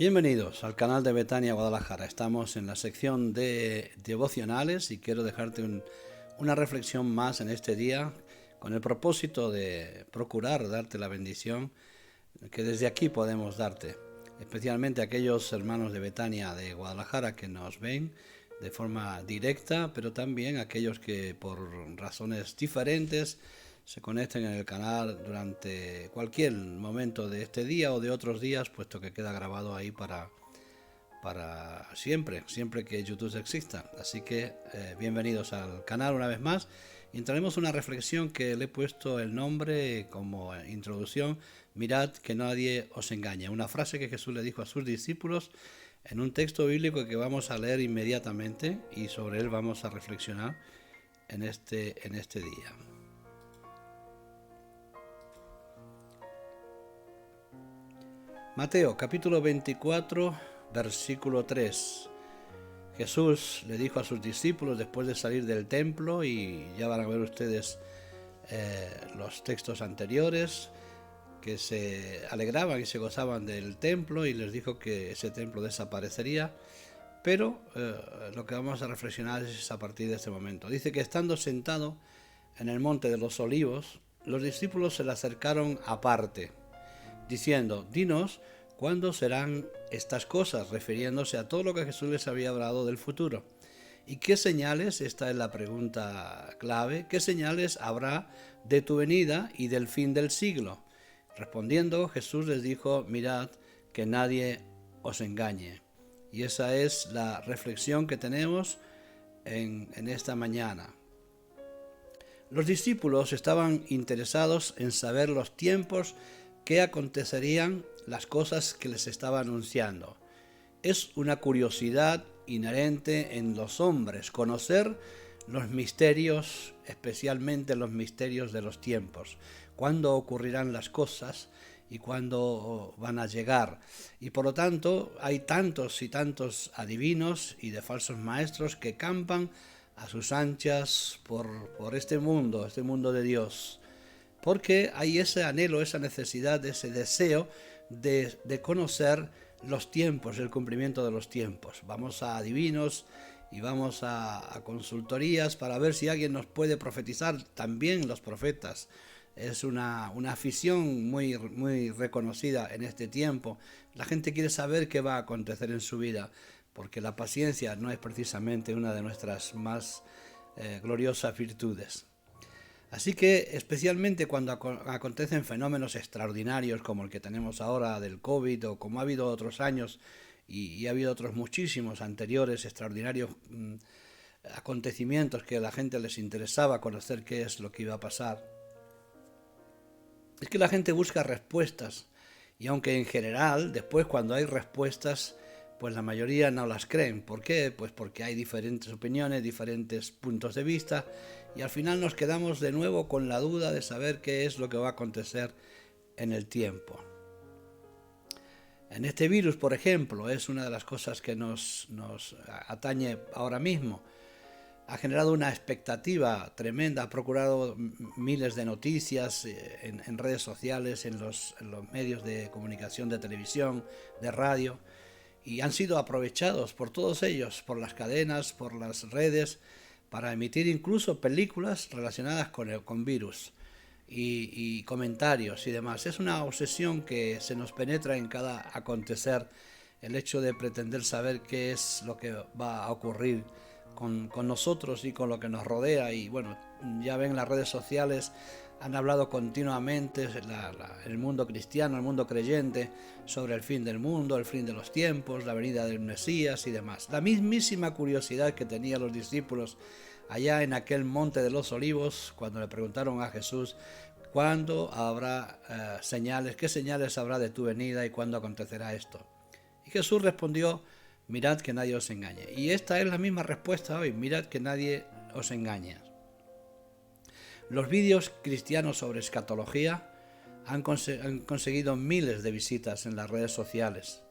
Bienvenidos al canal de Betania Guadalajara. Estamos en la sección de devocionales y quiero dejarte una reflexión más en este día con el propósito de procurar darte la bendición que desde aquí podemos darte, especialmente a aquellos hermanos de Betania de Guadalajara que nos ven de forma directa, pero también aquellos que por razones diferentes se conecten en el canal durante cualquier momento de este día o de otros días, puesto que queda grabado ahí para siempre que YouTube exista. Así que bienvenidos al canal una vez más. Y entraremos una reflexión que le he puesto el nombre como introducción: mirad que nadie os engañe. Una frase que Jesús le dijo a sus discípulos en un texto bíblico que vamos a leer inmediatamente y sobre él vamos a reflexionar en este día. Mateo capítulo 24, versículo 3. Jesús le dijo a sus discípulos después de salir del templo, y ya van a ver ustedes los textos anteriores, que se alegraban y se gozaban del templo, y les dijo que ese templo desaparecería, pero lo que vamos a reflexionar es a partir de este momento. Dice que estando sentado en el monte de los olivos, los discípulos se le acercaron aparte, diciendo: dinos, ¿cuándo serán estas cosas?, refiriéndose a todo lo que Jesús les había hablado del futuro. ¿Y qué señales? Esta es la pregunta clave. ¿Qué señales habrá de tu venida y del fin del siglo? Respondiendo, Jesús les dijo: mirad que nadie os engañe. Y esa es la reflexión que tenemos en esta mañana. Los discípulos estaban interesados en saber los tiempos que acontecerían, las cosas que les estaba anunciando. Es una curiosidad inherente en los hombres conocer los misterios, especialmente los misterios de los tiempos, cuándo ocurrirán las cosas y cuándo van a llegar. Y por lo tanto hay tantos y tantos adivinos y de falsos maestros que campan a sus anchas por este mundo de Dios, porque hay ese anhelo, esa necesidad, ese deseo de conocer los tiempos, el cumplimiento de los tiempos. Vamos a adivinos y vamos a consultorías para ver si alguien nos puede profetizar. También los profetas. Es una afición muy reconocida en este tiempo. La gente quiere saber qué va a acontecer en su vida, porque la paciencia no es precisamente una de nuestras más gloriosas virtudes. Así que, especialmente cuando acontecen fenómenos extraordinarios como el que tenemos ahora del COVID, o como ha habido otros años y ha habido otros muchísimos anteriores extraordinarios acontecimientos que a la gente les interesaba conocer qué es lo que iba a pasar, es que la gente busca respuestas, y aunque en general, después cuando hay respuestas, pues la mayoría no las creen. ¿Por qué? Pues porque hay diferentes opiniones, diferentes puntos de vista, y al final nos quedamos de nuevo con la duda de saber qué es lo que va a acontecer en el tiempo. En este virus, por ejemplo, es una de las cosas que nos atañe ahora mismo. Ha generado una expectativa tremenda, ha procurado miles de noticias en redes sociales, en los medios de comunicación, de televisión, de radio, y han sido aprovechados por todos ellos, por las cadenas, por las redes, para emitir incluso películas relacionadas con virus y comentarios y demás. Es una obsesión que se nos penetra en cada acontecer, el hecho de pretender saber qué es lo que va a ocurrir con nosotros y con lo que nos rodea. Y bueno, ya ven, las redes sociales han hablado continuamente, el mundo cristiano, el mundo creyente, sobre el fin del mundo, el fin de los tiempos, la venida del Mesías y demás. La mismísima curiosidad que tenían los discípulos allá en aquel monte de los olivos, cuando le preguntaron a Jesús: ¿cuándo habrá señales? ¿Qué señales habrá de tu venida y cuándo acontecerá esto? Y Jesús respondió: mirad que nadie os engañe. Y esta es la misma respuesta hoy: mirad que nadie os engañe. Los vídeos cristianos sobre escatología han conseguido miles de visitas en las redes sociales.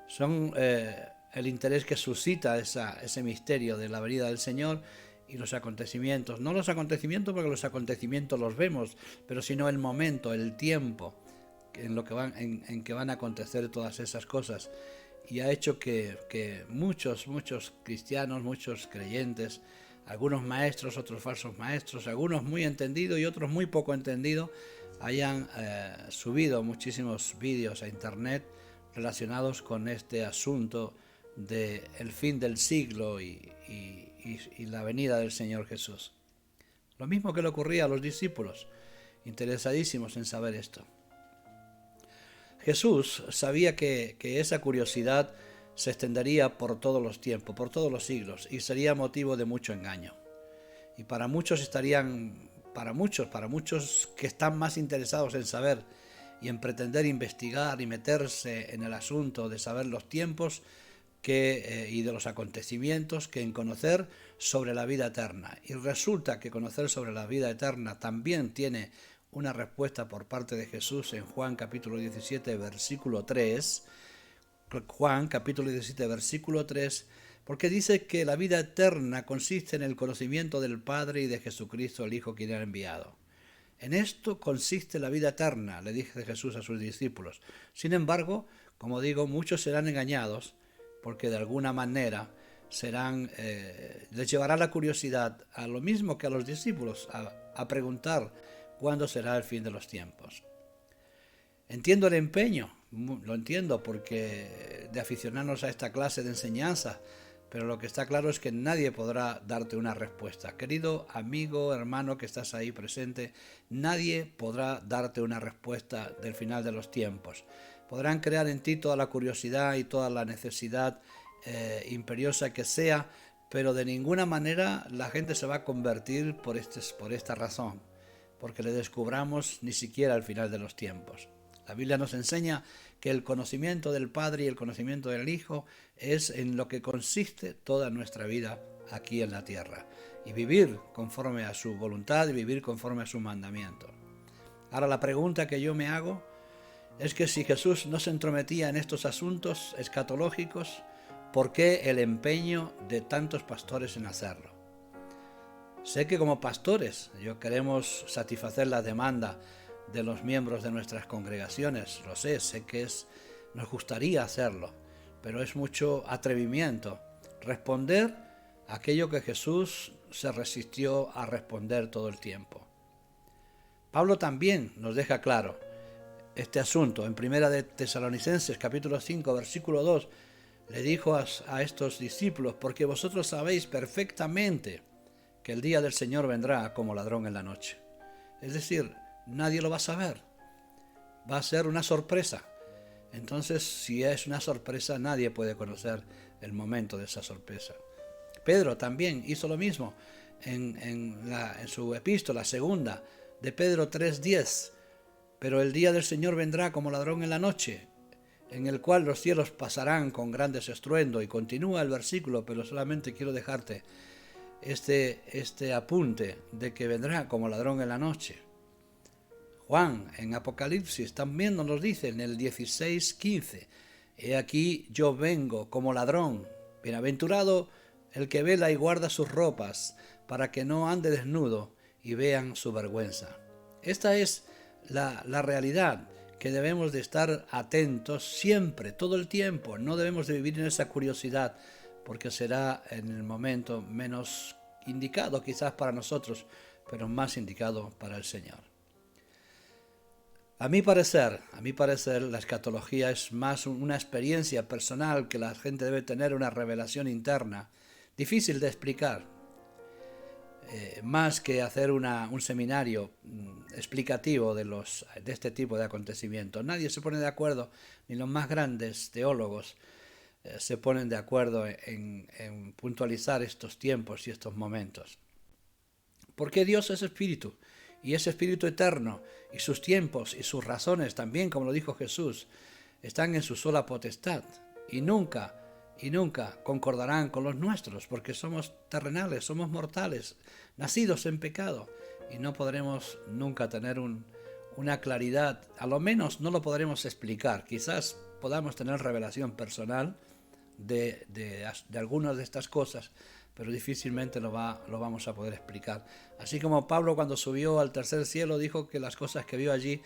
Son el interés que suscita ese misterio de la venida del Señor y los acontecimientos. No los acontecimientos porque los acontecimientos los vemos, pero sino el momento, el tiempo en que van a acontecer todas esas cosas. Y ha hecho que muchos cristianos, muchos creyentes, algunos maestros, otros falsos maestros, algunos muy entendidos y otros muy poco entendidos, hayan subido muchísimos vídeos a internet relacionados con este asunto del fin del siglo y la venida del Señor Jesús. Lo mismo que le ocurría a los discípulos, interesadísimos en saber esto. Jesús sabía que esa curiosidad se extendería por todos los tiempos, por todos los siglos, y sería motivo de mucho engaño. Y para muchos que están más interesados en saber y en pretender investigar y meterse en el asunto de saber los tiempos y de los acontecimientos, que en conocer sobre la vida eterna. Y resulta que conocer sobre la vida eterna también tiene una respuesta por parte de Jesús en Juan capítulo 17, versículo 3. Juan capítulo 17, versículo 3, porque dice que la vida eterna consiste en el conocimiento del Padre y de Jesucristo, el Hijo, quien ha enviado. En esto consiste la vida eterna, le dice Jesús a sus discípulos. Sin embargo, como digo, muchos serán engañados, porque de alguna manera les llevará la curiosidad, a lo mismo que a los discípulos, a preguntar cuándo será el fin de los tiempos. Entiendo el empeño, lo entiendo, porque de aficionarnos a esta clase de enseñanza, pero lo que está claro es que nadie podrá darte una respuesta. Querido amigo, hermano que estás ahí presente, nadie podrá darte una respuesta del final de los tiempos. Podrán crear en ti toda la curiosidad y toda la necesidad imperiosa que sea, pero de ninguna manera la gente se va a convertir por esta razón, porque le descubramos ni siquiera el final de los tiempos. La Biblia nos enseña que el conocimiento del Padre y el conocimiento del Hijo es en lo que consiste toda nuestra vida aquí en la tierra, y vivir conforme a su voluntad y vivir conforme a su mandamiento. Ahora la pregunta que yo me hago es que si Jesús no se entrometía en estos asuntos escatológicos, ¿por qué el empeño de tantos pastores en hacerlo? Sé que como pastores queremos satisfacer la demanda de los miembros de nuestras congregaciones, lo sé que nos gustaría hacerlo, pero es mucho atrevimiento responder aquello que Jesús se resistió a responder todo el tiempo. Pablo también nos deja claro este asunto. En Primera de Tesalonicenses, capítulo 5, versículo 2, le dijo a estos discípulos: porque vosotros sabéis perfectamente que el día del Señor vendrá como ladrón en la noche. Es decir, nadie lo va a saber. Va a ser una sorpresa. Entonces, si es una sorpresa, nadie puede conocer el momento de esa sorpresa. Pedro también hizo lo mismo en su epístola segunda de Pedro 3:10. Pero el día del Señor vendrá como ladrón en la noche, en el cual los cielos pasarán con grandes estruendo. Y continúa el versículo, pero solamente quiero dejarte este apunte de que vendrá como ladrón en la noche. Juan en Apocalipsis también nos dice en el 16:15: he aquí yo vengo como ladrón, bienaventurado el que vela y guarda sus ropas, para que no ande desnudo y vean su vergüenza. Esta es la realidad, que debemos de estar atentos siempre, todo el tiempo. No debemos de vivir en esa curiosidad, porque será en el momento menos indicado quizás para nosotros, pero más indicado para el Señor. A mi parecer, la escatología es más una experiencia personal que la gente debe tener, una revelación interna, difícil de explicar, más que hacer un seminario explicativo de este tipo de acontecimientos. Nadie se pone de acuerdo, ni los más grandes teólogos se ponen de acuerdo en puntualizar estos tiempos y estos momentos. Porque Dios es espíritu, y es espíritu eterno, y sus tiempos y sus razones también, como lo dijo Jesús, están en su sola potestad, y nunca concordarán con los nuestros, porque somos terrenales, somos mortales, nacidos en pecado, y no podremos nunca tener una claridad. A lo menos no lo podremos explicar. Quizás podamos tener revelación personal de algunas de estas cosas, pero difícilmente lo vamos a poder explicar. Así como Pablo, cuando subió al tercer cielo, dijo que las cosas que vio allí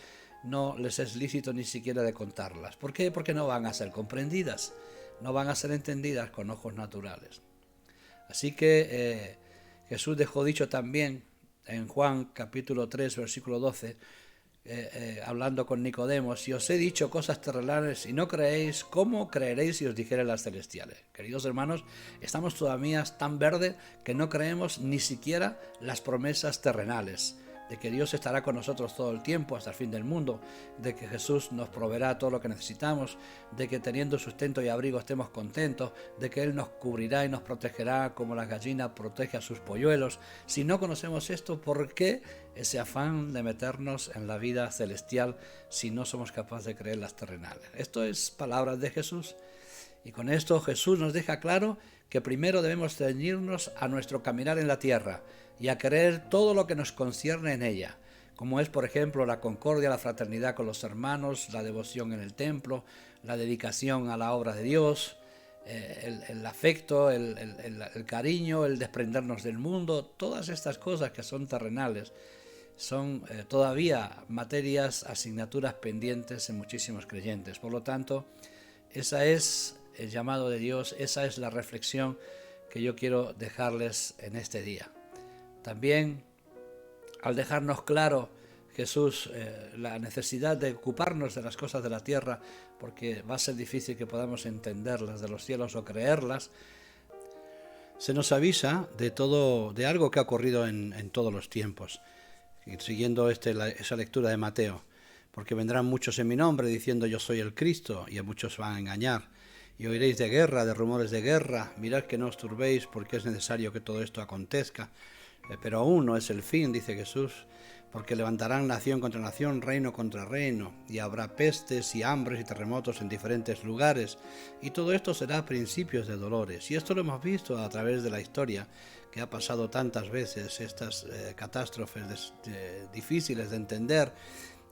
no les es lícito ni siquiera de contarlas. ¿Por qué? Porque no van a ser comprendidas, no van a ser entendidas con ojos naturales. Así que Jesús dejó dicho también en Juan capítulo 3, versículo 12, hablando con Nicodemo: si os he dicho cosas terrenales y no creéis, ¿cómo creeréis si os dijere las celestiales? Queridos hermanos, estamos todavía tan verdes que no creemos ni siquiera las promesas terrenales, de que Dios estará con nosotros todo el tiempo hasta el fin del mundo, de que Jesús nos proveerá todo lo que necesitamos, de que teniendo sustento y abrigo estemos contentos, de que Él nos cubrirá y nos protegerá como la gallina protege a sus polluelos. Si no conocemos esto, ¿por qué ese afán de meternos en la vida celestial si no somos capaces de creer las terrenales? Esto es palabras de Jesús, y con esto Jesús nos deja claro que primero debemos ceñirnos a nuestro caminar en la tierra y a creer todo lo que nos concierne en ella, como es, por ejemplo, la concordia, la fraternidad con los hermanos, la devoción en el templo, la dedicación a la obra de Dios, el afecto, el cariño, el desprendernos del mundo. Todas estas cosas que son terrenales son todavía materias, asignaturas pendientes en muchísimos creyentes. Por lo tanto, esa es el llamado de Dios, esa es la reflexión que yo quiero dejarles en este día. También, al dejarnos claro Jesús la necesidad de ocuparnos de las cosas de la tierra, porque va a ser difícil que podamos entenderlas de los cielos o creerlas, se nos avisa de algo que ha ocurrido en todos los tiempos, siguiendo esa lectura de Mateo: porque vendrán muchos en mi nombre diciendo yo soy el Cristo, y a muchos van a engañar. Y oiréis de guerra, de rumores de guerra. Mirad que no os turbéis, porque es necesario que todo esto acontezca. Pero aún no es el fin, dice Jesús, porque levantarán nación contra nación, reino contra reino, y habrá pestes y hambres y terremotos en diferentes lugares, y todo esto será principios de dolores. Y esto lo hemos visto a través de la historia, que ha pasado tantas veces, estas catástrofes difíciles de entender,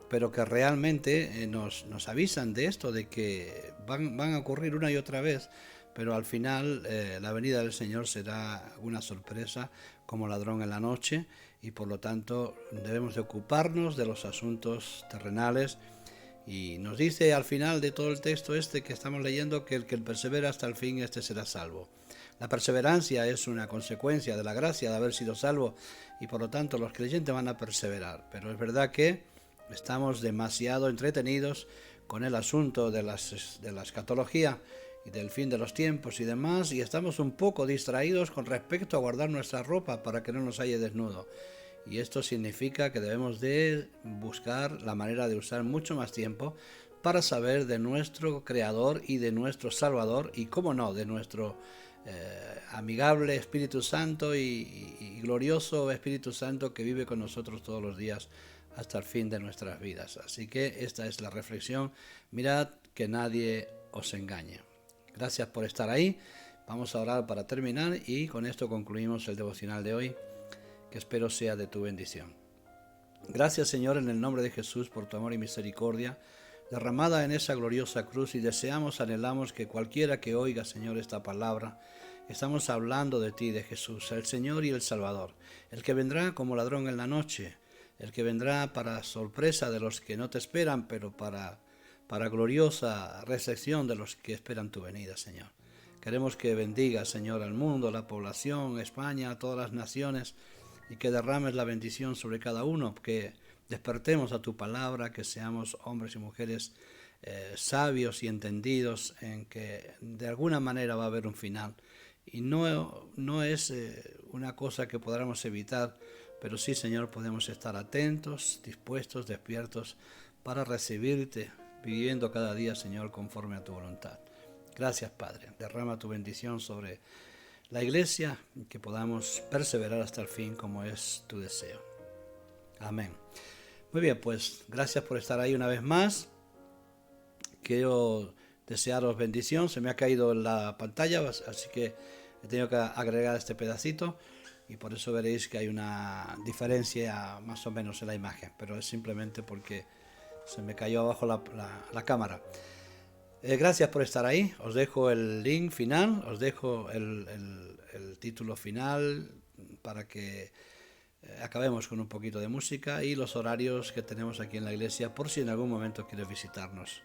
pero que realmente nos avisan de esto, de que van a ocurrir una y otra vez, pero al final la venida del Señor será una sorpresa como ladrón en la noche, y por lo tanto debemos de ocuparnos de los asuntos terrenales. Y nos dice al final de todo el texto que estamos leyendo que el que persevera hasta el fin, será salvo. La perseverancia es una consecuencia de la gracia de haber sido salvo, y por lo tanto los creyentes van a perseverar. Pero es verdad que estamos demasiado entretenidos con el asunto de la escatología y del fin de los tiempos y demás, y estamos un poco distraídos con respecto a guardar nuestra ropa para que no nos halle desnudo. Y esto significa que debemos de buscar la manera de usar mucho más tiempo para saber de nuestro Creador y de nuestro Salvador, y cómo no, de nuestro amigable Espíritu Santo y glorioso Espíritu Santo que vive con nosotros todos los días hasta el fin de nuestras vidas. Así que esta es la reflexión: mirad que nadie os engañe. Gracias por estar ahí. Vamos a orar para terminar, y con esto concluimos el devocional de hoy, que espero sea de tu bendición. Gracias, Señor, en el nombre de Jesús, por tu amor y misericordia derramada en esa gloriosa cruz, y deseamos, anhelamos que cualquiera que oiga, Señor, esta palabra, estamos hablando de ti, de Jesús, el Señor y el Salvador, el que vendrá como ladrón en la noche, el que vendrá para sorpresa de los que no te esperan, pero para gloriosa recepción de los que esperan tu venida, Señor. Queremos que bendigas, Señor, al mundo, la población, España, todas las naciones, y que derrames la bendición sobre cada uno, que despertemos a tu palabra, que seamos hombres y mujeres sabios y entendidos en que de alguna manera va a haber un final. Y no es una cosa que podamos evitar, pero sí, Señor, podemos estar atentos, dispuestos, despiertos para recibirte, viviendo cada día, Señor, conforme a tu voluntad. Gracias, Padre. Derrama tu bendición sobre la Iglesia, y que podamos perseverar hasta el fin como es tu deseo. Amén. Muy bien, pues gracias por estar ahí una vez más. Quiero desearos bendición. Se me ha caído en la pantalla, así que he tenido que agregar este pedacito, y por eso veréis que hay una diferencia más o menos en la imagen, pero es simplemente porque se me cayó abajo la cámara. Gracias por estar ahí. Os dejo el link final, os dejo el título final para que acabemos con un poquito de música y los horarios que tenemos aquí en la iglesia por si en algún momento quieres visitarnos.